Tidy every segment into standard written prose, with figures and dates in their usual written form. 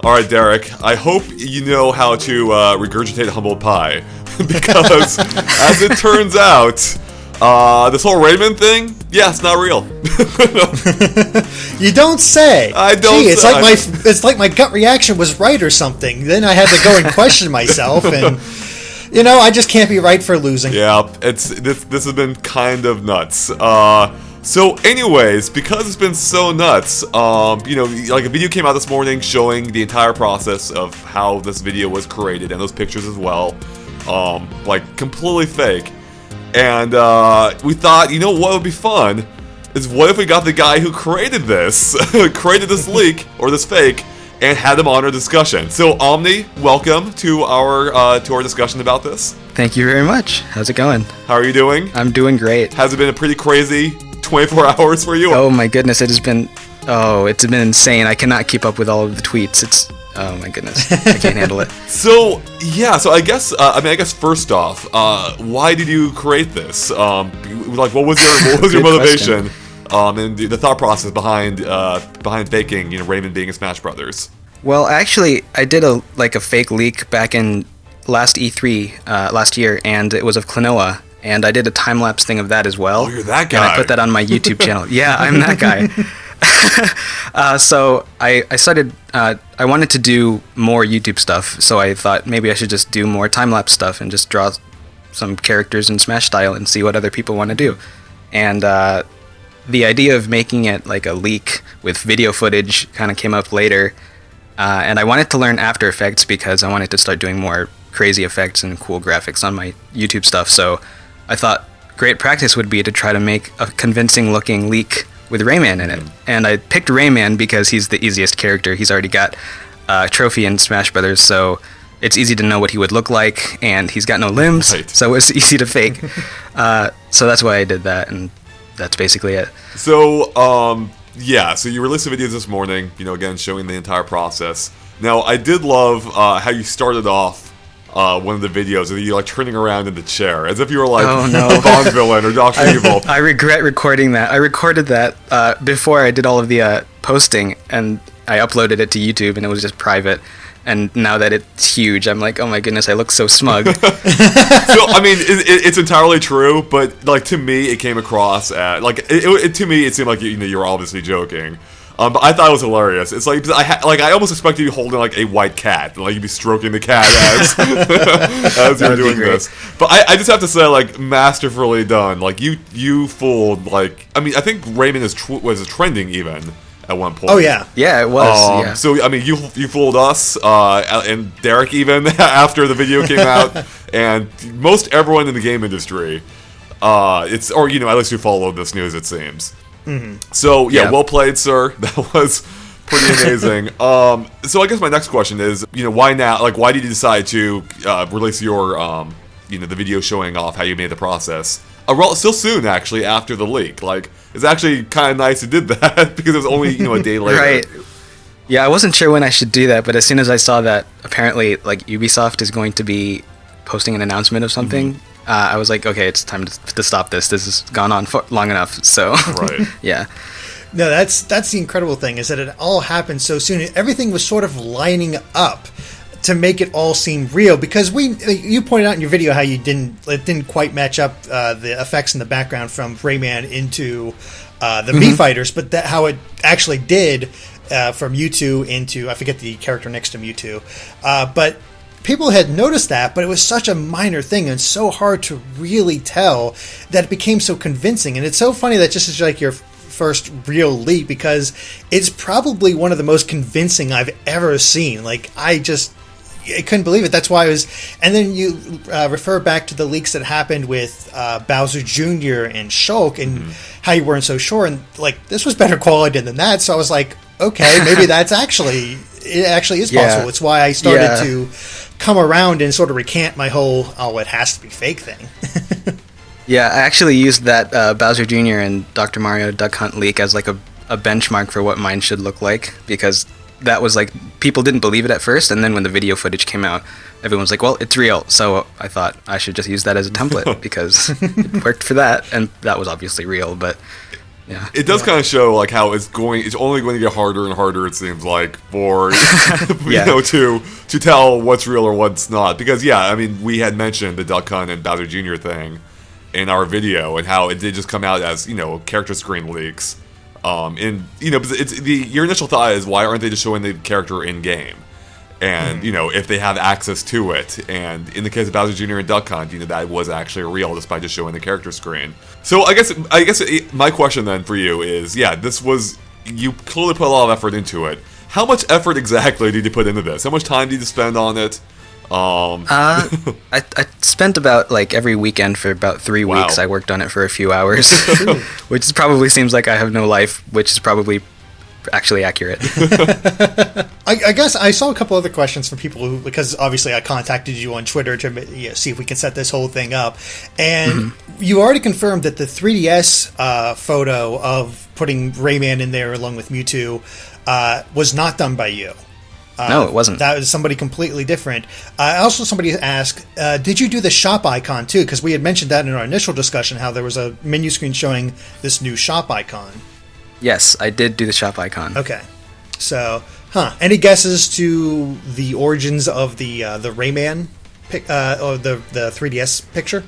All right, Derek, I hope you know how to regurgitate humble pie. Because, as it turns out, this whole Raymond thing, yeah, it's not real. You don't say. I don't Gee, say. It's like my gut reaction was right or something. Then I had to go and question myself, and I just can't be right for losing. Yeah, this has been kind of nuts. So anyways, because it's been so nuts, like a video came out this morning showing the entire process of how this video was created and those pictures as well, completely fake. And we thought, what would be fun is what if we got the guy who created this, created this leak or this fake, and had him on our discussion. So Omni, welcome to our discussion about this. Thank you very much. How's it going? How are you doing? I'm doing great. Has it been a pretty crazy 24 hours for you? Oh my goodness, it's been insane. I cannot keep up with all of the tweets. Oh my goodness, I can't handle it. So I guess first off, why did you create this? What was your motivation? And the thought process behind faking, Raymond being in Smash Brothers. Well, actually, I did a fake leak back in last E3 last year, and it was of Klonoa. And I did a time-lapse thing of that as well. Oh, you're that guy. And I put that on my YouTube channel. Yeah, I'm that guy. So I started, I wanted to do more YouTube stuff, so I thought maybe I should just do more time-lapse stuff and just draw some characters in Smash style and see what other people want to do. And the idea of making it like a leak with video footage kind of came up later. And I wanted to learn After Effects because I wanted to start doing more crazy effects and cool graphics on my YouTube stuff. So I thought great practice would be to try to make a convincing looking leak with Rayman in it. And I picked Rayman because he's the easiest character. He's already got a trophy in Smash Brothers, so it's easy to know what he would look like, and he's got no limbs, right. So it's easy to fake. So that's why I did that, and that's basically it. So, so you released the videos this morning, again, showing the entire process. Now, I did love how you started off one of the videos of you turning around in the chair as if you were a Bond villain or Dr. Evil. I regret recording that. I recorded that before I did all of the posting, and I uploaded it to YouTube, and it was just private. And now that it's huge, I'm like, oh my goodness, I look so smug. So, it's entirely true, but to me, it came across as to me, it seemed like you were obviously joking. But I thought it was hilarious. It's I almost expected you holding a white cat, and you'd be stroking the cat as you're doing this. But I just have to say, masterfully done. You fooled I think Raymond was trending even at one point. Oh yeah, it was. Yeah. So you fooled us and Derek even after the video came out, and most everyone in the game industry. At least you followed this news, it seems. Mm-hmm. So well played, sir. That was pretty amazing. So I guess my next question is, why now? Why did you decide to release your, the video showing off how you made the process? Still soon, actually, after the leak. It's actually kind of nice you did that because it was only a day later. Right. Yeah, I wasn't sure when I should do that, but as soon as I saw that apparently Ubisoft is going to be posting an announcement of something. Mm-hmm. I was like, okay, it's time to stop this. This has gone on for long enough. So, right. Yeah. No, that's the incredible thing is that it all happened so soon. Everything was sort of lining up to make it all seem real because you pointed out in your video how it didn't quite match up the effects in the background from Rayman into the Mii Fighters, but how it actually did from Mewtwo into I forget the character next to Mewtwo, but. People had noticed that, but it was such a minor thing and so hard to really tell that it became so convincing. And it's so funny that just is your first real leak because it's probably one of the most convincing I've ever seen. I couldn't believe it. That's why I was. And then you refer back to the leaks that happened with Bowser Jr. and Shulk and how you weren't so sure. And this was better quality than that. So I was like, okay, maybe it actually is possible. It's why I started to come around and sort of recant my whole it has to be fake thing. Yeah, I actually used that Bowser Jr. and Dr. Mario Duck Hunt leak as a benchmark for what mine should look like because that was people didn't believe it at first, and then when the video footage came out, everyone was like, well, it's real. So I thought I should just use that as a template because it worked for that, and that was obviously real, but Yeah. It does kind of show like how it's only going to get harder and harder, it seems like, for Yeah. to tell what's real or what's not. Because I mean, we had mentioned the Duck Hunt and Bowser Jr. thing in our video, and how it did just come out as character screen leaks. And it's your initial thought is, why aren't they just showing the character in game? And if they have access to it, and in the case of Bowser Jr. and Duck Hunt, that was actually real despite just showing the character screen. So I guess my question then for you is, this was, you clearly put a lot of effort into it. How much effort exactly did you put into this? How much time did you spend on it? I spent about every weekend for about 3 weeks. Wow. I worked on it for a few hours, which probably seems like I have no life, which is probably actually accurate. I guess I saw a couple other questions from people who, because obviously I contacted you on Twitter to see if we can set this whole thing up, and you already confirmed that the 3DS photo of putting Rayman in there along with Mewtwo was not done by you. No, it wasn't. That was somebody completely different. Also, somebody asked, did you do the shop icon too? Because we had mentioned that in our initial discussion, how there was a menu screen showing this new shop icon. Yes, I did do the shop icon. Okay. So, any guesses to the origins of the Rayman or the 3DS picture?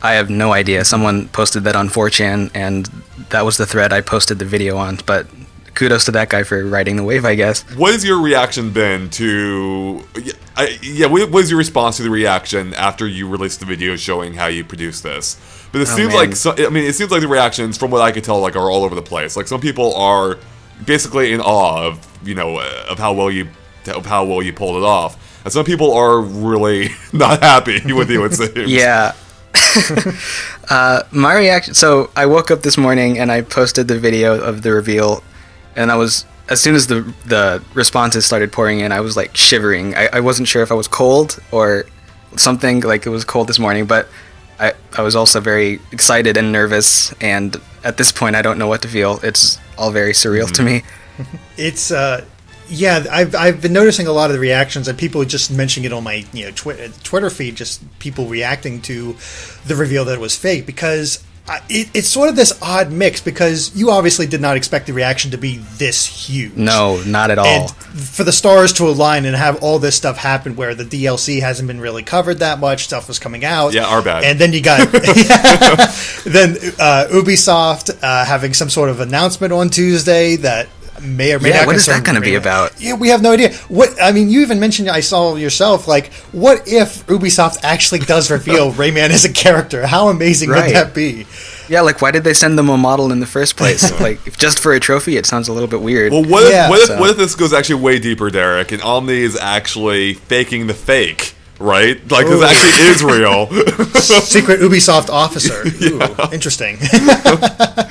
I have no idea. Someone posted that on 4chan, and that was the thread I posted the video on, but kudos to that guy for riding the wave, I guess. What has your reaction been to... what was your response to the reaction after you released the video showing how you produced this? But it seems like... it seems like the reactions, from what I could tell, are all over the place. Some people are basically in awe of, of how well you pulled it off. And some people are really not happy with you, it seems. Yeah. My reaction... So, I woke up this morning, and I posted the video of the reveal, and as soon as the responses started pouring in, I was shivering. I wasn't sure if I was cold or something, it was cold this morning, but I was also very excited and nervous, and at this point I don't know what to feel. It's all very surreal to me. It's I've been noticing a lot of the reactions, and people just mentioning it on my Twitter feed, just people reacting to the reveal that it was fake, because it's sort of this odd mix, because you obviously did not expect the reaction to be this huge. No, not at all. And for the stars to align and have all this stuff happen where the DLC hasn't been really covered that much, stuff was coming out. Yeah, our bad. And then you got then Ubisoft having some sort of announcement on Tuesday that may or may not. What is that going to be about? Yeah, we have no idea. You even mentioned, I saw yourself, what if Ubisoft actually does reveal Rayman as a character? How amazing would that be? Yeah, why did they send them a model in the first place? Just for a trophy, it sounds a little bit weird. Well, what if this goes actually way deeper, Derek, and Omni is actually faking the fake? Right? This actually is real. Secret Ubisoft officer. Ooh, interesting.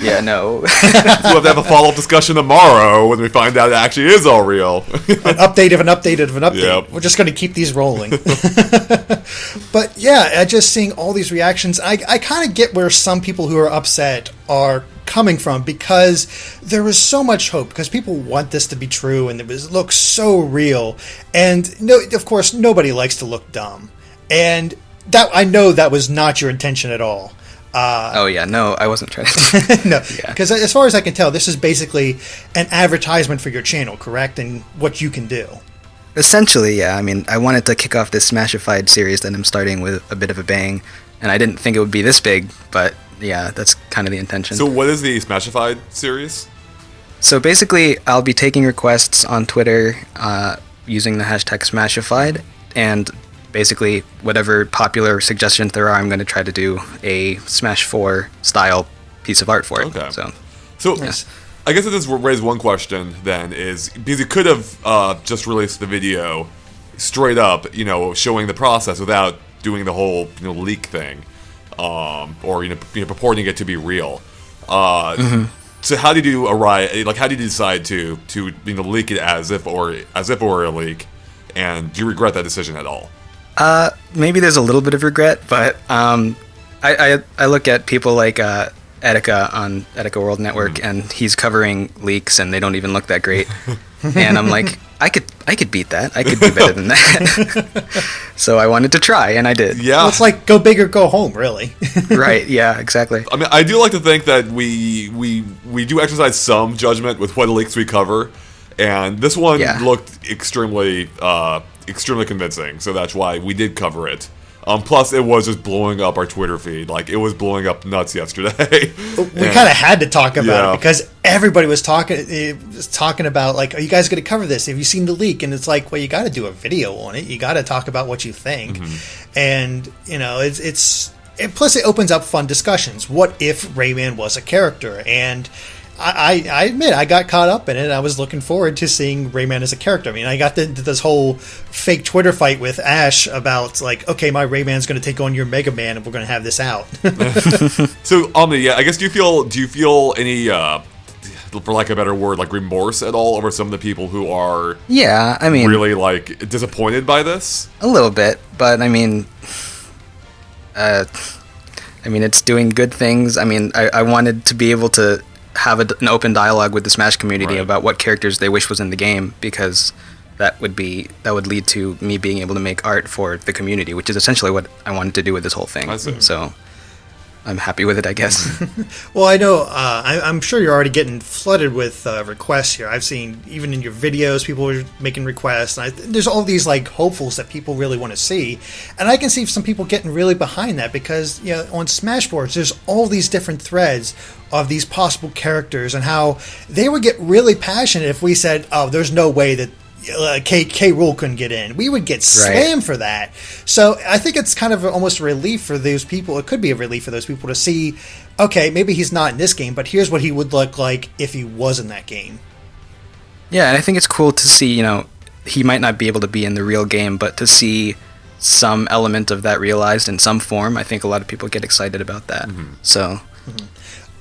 Yeah, no. We'll have to have a follow-up discussion tomorrow when we find out it actually is all real. An update of an update of an update. Yep. We're just going to keep these rolling. But just seeing all these reactions, I kind of get where some people who are upset are coming from, because there was so much hope, because people want this to be true, and it looks so real, and of course nobody likes to look dumb, and that I know that was not your intention at all. No, I wasn't trying to. No, because as far as I can tell, this is basically an advertisement for your channel, correct, and what you can do. Essentially, yeah. I mean, I wanted to kick off this Smashified series that I'm starting with a bit of a bang, and I didn't think it would be this big, but yeah, that's kind of the intention. So what is the Smashified series? So basically, I'll be taking requests on Twitter using the hashtag Smashified, and basically whatever popular suggestions there are, I'm going to try to do a Smash 4 style piece of art for it. Okay. So yes. I guess it does raise one question then, is because you could have just released the video straight up, showing the process without doing the whole leak thing. Or purporting it to be real. So how did you arrive? How did you decide to leak it as if it were a leak? And do you regret that decision at all? Maybe there's a little bit of regret, but I look at people like Etika on Etika World Network, and he's covering leaks, and they don't even look that great. And I'm like, I could beat that. I could do better than that. So I wanted to try, and I did. Yeah. Well, it's like go big or go home, really. Right? Yeah. Exactly. I mean, I do like to think that we do exercise some judgment with what leaks we cover, and this one looked extremely convincing. So that's why we did cover it. Plus, it was just blowing up our Twitter feed. Like, it was blowing up nuts yesterday. We kind of had to talk about it because everybody was talking about, like, are you guys going to cover this? Have you seen the leak? And it's like, well, you got to do a video on it. You got to talk about what you think. And, you know, plus it opens up fun discussions. What if Rayman was a character? And I admit, I got caught up in it. I was looking forward to seeing Rayman as a character. I mean, I got into this whole fake Twitter fight with Ash about, like, okay, my Rayman's going to take on your Mega Man, and we're going to have this out. So, Omni, I guess do you feel any, for lack of a better word, like remorse at all over some of the people who are, I mean, really like disappointed by this? A little bit, but I mean, it's doing good things. I mean, I wanted to be able to have an open dialogue with the Smash community about what characters they wish was in the game, because that would lead to me being able to make art for the community, which is essentially what I wanted to do with this whole thing. I see. So I'm happy with it, I guess. Well, I know, I'm sure you're already getting flooded with requests here. I've seen, even in your videos, people are making requests. And there's all these, like, hopefuls that people really want to see. And I can see some people getting really behind that because, you know, on Smashboards, there's all these different threads of these possible characters and how they would get really passionate if we said, oh, there's no way that K. Rool couldn't get in. We would get slammed for that. So I think it's kind of almost a relief for those people. It could be a relief for those people to see, okay, maybe he's not in this game, but here's what he would look like if he was in that game. Yeah, and I think it's cool to see, you know, he might not be able to be in the real game, but to see some element of that realized in some form, I think a lot of people get excited about that. So,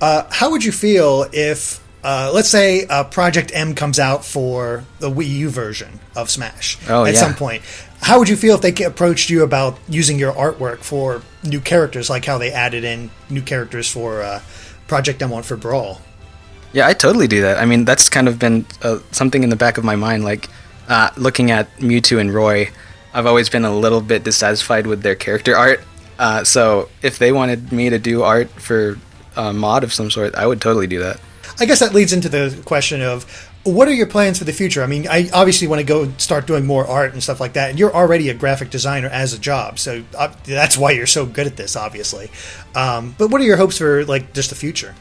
how would you feel if, let's say, Project M comes out for the Wii U version of Smash at some point? How would you feel if they approached you about using your artwork for new characters, like how they added in new characters for Project M1 for Brawl? Yeah, I totally do that. I mean, that's kind of been something in the back of my mind. Like, looking at Mewtwo and Roy, I've always been a little bit dissatisfied with their character art. So if they wanted me to do art for a mod of some sort, I would totally do that. I guess that leads into the question of, what are your plans for the future? I mean, I obviously want to go start doing more art and stuff like that. And you're already a graphic designer as a job, so that's why you're so good at this, obviously. But what are your hopes for, like, just the future?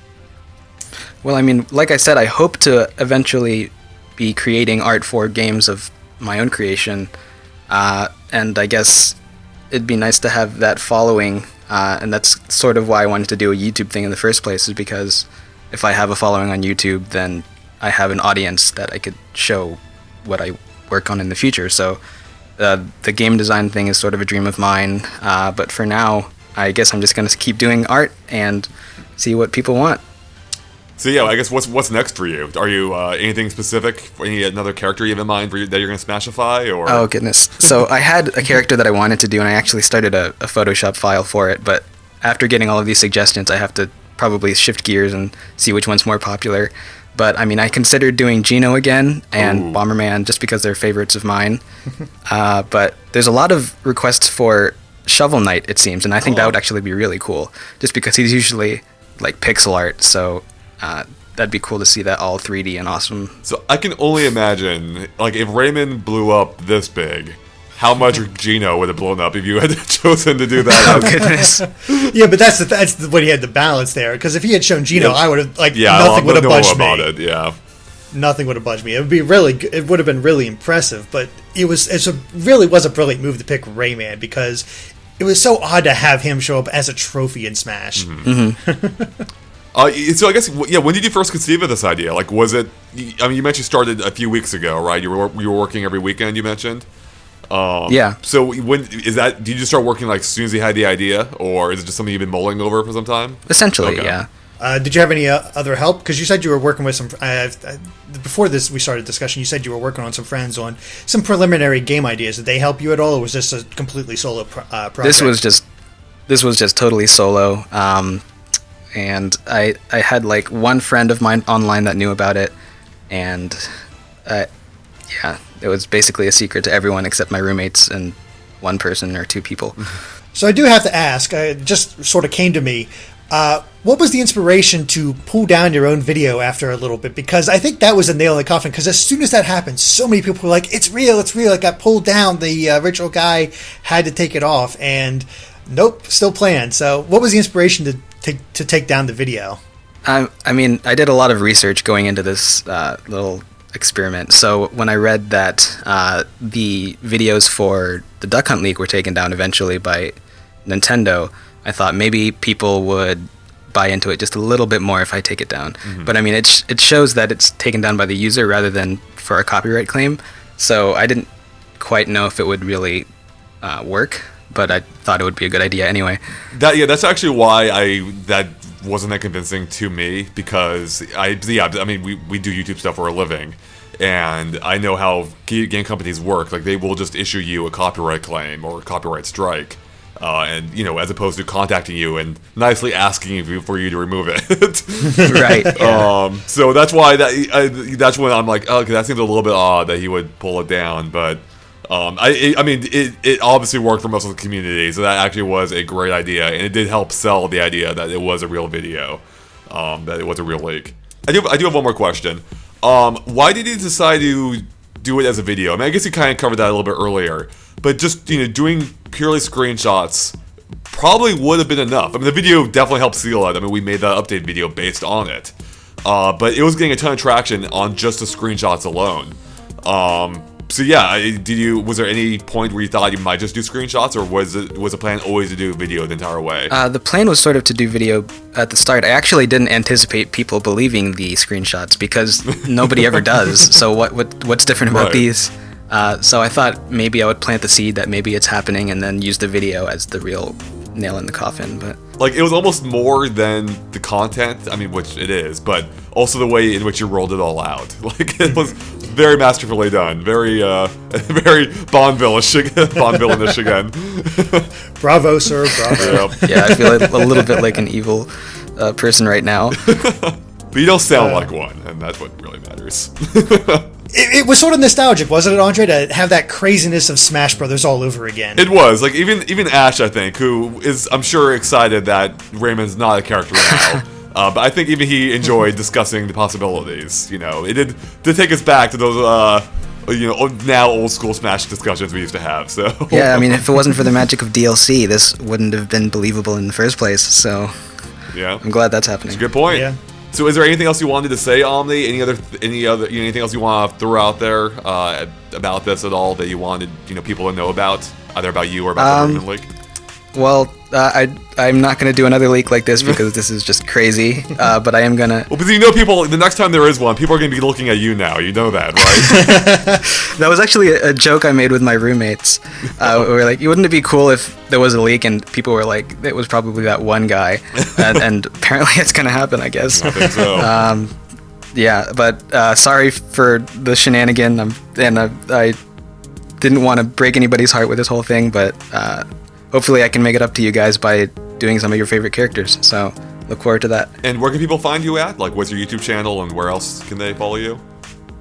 Well, I mean, like I said, I hope to eventually be creating art for games of my own creation. And I guess it'd be nice to have that following. And that's sort of why I wanted to do a YouTube thing in the first place, is because if I have a following on YouTube, then I have an audience that I could show what I work on in the future. So the game design thing is sort of a dream of mine. But for now, I guess I'm just going to keep doing art and see what people want. So yeah, I guess what's next for you? Are you anything specific? Another character you have in mind that you're going to smashify? Or? Oh, goodness. So I had a character that I wanted to do, and I actually started a Photoshop file for it. But after getting all of these suggestions, I have to probably shift gears and see which one's more popular. But I mean, I considered doing Geno again and Bomberman just because they're favorites of mine. But there's a lot of requests for Shovel Knight, it seems, and I think that would actually be really cool, just because he's usually like pixel art. So that'd be cool to see that all 3D and awesome. So I can only imagine, like, if Rayman blew up this big, how much Geno would have blown up if you had chosen to do that. Oh, goodness. Yeah, but that's what he had to balance there. Because if he had shown Geno, I would have, nothing would have budged me. Nothing would have budged me. It would be it would have been really impressive. But it really was a brilliant move to pick Rayman, because it was so odd to have him show up as a trophy in Smash. So I guess, when did you first conceive of this idea? Like, was it? I mean, you mentioned you started a few weeks ago, right? You were working every weekend. You mentioned. Yeah. So when is that? Did you just start working like as soon as you had the idea, or is it just something you've been mulling over for some time? Essentially, yeah. Did you have any other help? Because you said you were working with some. Before we started discussion, you said you were working on some friends on some preliminary game ideas. Did they help you at all, or was this a completely solo project? This was just totally solo. and I had like one friend of mine online that knew about it, and yeah, it was basically a secret to everyone except my roommates and one person or two people. So I do have to ask, it just sort of came to me, what was the inspiration to pull down your own video after a little bit? Because I think that was a nail in the coffin, because as soon as that happened, so many people were like, it's real, it got pulled down, the original guy had to take it off, and nope, still playing. So what was the inspiration to take down the video? I mean, I did a lot of research going into this little experiment. So when I read that the videos for the Duck Hunt League were taken down eventually by Nintendo, I thought maybe people would buy into it just a little bit more if I take it down. Mm-hmm. But I mean, it shows that it's taken down by the user rather than for a copyright claim. So I didn't quite know if it would really work, but I thought it would be a good idea anyway. That's actually why that wasn't that convincing to me, because I mean we do YouTube stuff for a living, and I know how game companies work. Like, they will just issue you a copyright claim or a copyright strike, and as opposed to contacting you and nicely asking you for you to remove it. Right. Yeah. So that's why that's when I'm like, okay, that seems a little bit odd that he would pull it down, but. I mean, it obviously worked for most of the community, so that actually was a great idea, and it did help sell the idea that it was a real video, that it was a real leak. I do have one more question. Why did you decide to do it as a video? I mean, I guess you kind of covered that a little bit earlier, but just doing purely screenshots probably would have been enough. I mean, the video definitely helped seal it. I mean, we made that update video based on it, but it was getting a ton of traction on just the screenshots alone. So yeah, was there any point where you thought you might just do screenshots, or was the plan always to do video the entire way? The plan was sort of to do video at the start. I actually didn't anticipate people believing the screenshots, because nobody ever does. So what's different about these? So I thought maybe I would plant the seed that maybe it's happening, and then use the video as the real nail in the coffin. But like, it was almost more than the content, I mean, which it is, but also the way in which you rolled it all out. Like, it was very masterfully done, very very Bond-villainish again. Bravo, sir, bravo. Yeah, I feel a little bit like an evil person right now. But you don't sound like one, and that's what really matters. It was sort of nostalgic, wasn't it, Andre, to have that craziness of Smash Brothers all over again? It was. Like, even Ash, I think, who is, I'm sure, excited that Raymond's not a character now. But I think even he enjoyed discussing the possibilities. It did take us back to those, now old school Smash discussions we used to have. So yeah, I mean, if it wasn't for the magic of DLC, this wouldn't have been believable in the first place. So yeah, I'm glad that's happening. That's a good point. Yeah. So, is there anything else you wanted to say, Omni? Anything else you want to throw out there about this at all that you wanted people to know about, either about you or about the Raymond leak? Well, I'm not going to do another leak like this, because this is just crazy, but I am going to... Well, because people, the next time there is one, people are going to be looking at you now. You know that, right? That was actually a joke I made with my roommates. We were like, wouldn't it be cool if there was a leak and people were like, it was probably that one guy, and apparently it's going to happen, I guess. I think so. Yeah, but sorry for the shenanigan, and I didn't want to break anybody's heart with this whole thing, but... hopefully I can make it up to you guys by doing some of your favorite characters, so look forward to that. And where can people find you at? Like, what's your YouTube channel, and where else can they follow you?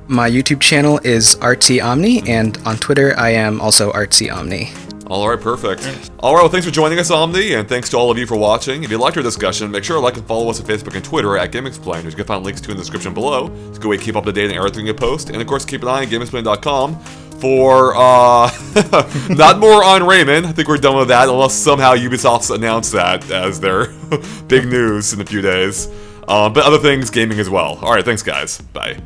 My YouTube channel is Artsy Omni, and on Twitter I am also Artsy Omni. All right, perfect. All right, well, thanks for joining us, Omni, and thanks to all of you for watching. If you liked our discussion, make sure to like and follow us on Facebook and Twitter at GameXplain, which you can find links to in the description below. It's a good way to keep up to date on everything you post, and of course, keep an eye on GameXplain.com for not more on Rayman. I think we're done with that, unless somehow Ubisoft's announced that as their big news in a few days. But other things, gaming as well. All right, thanks, guys. Bye.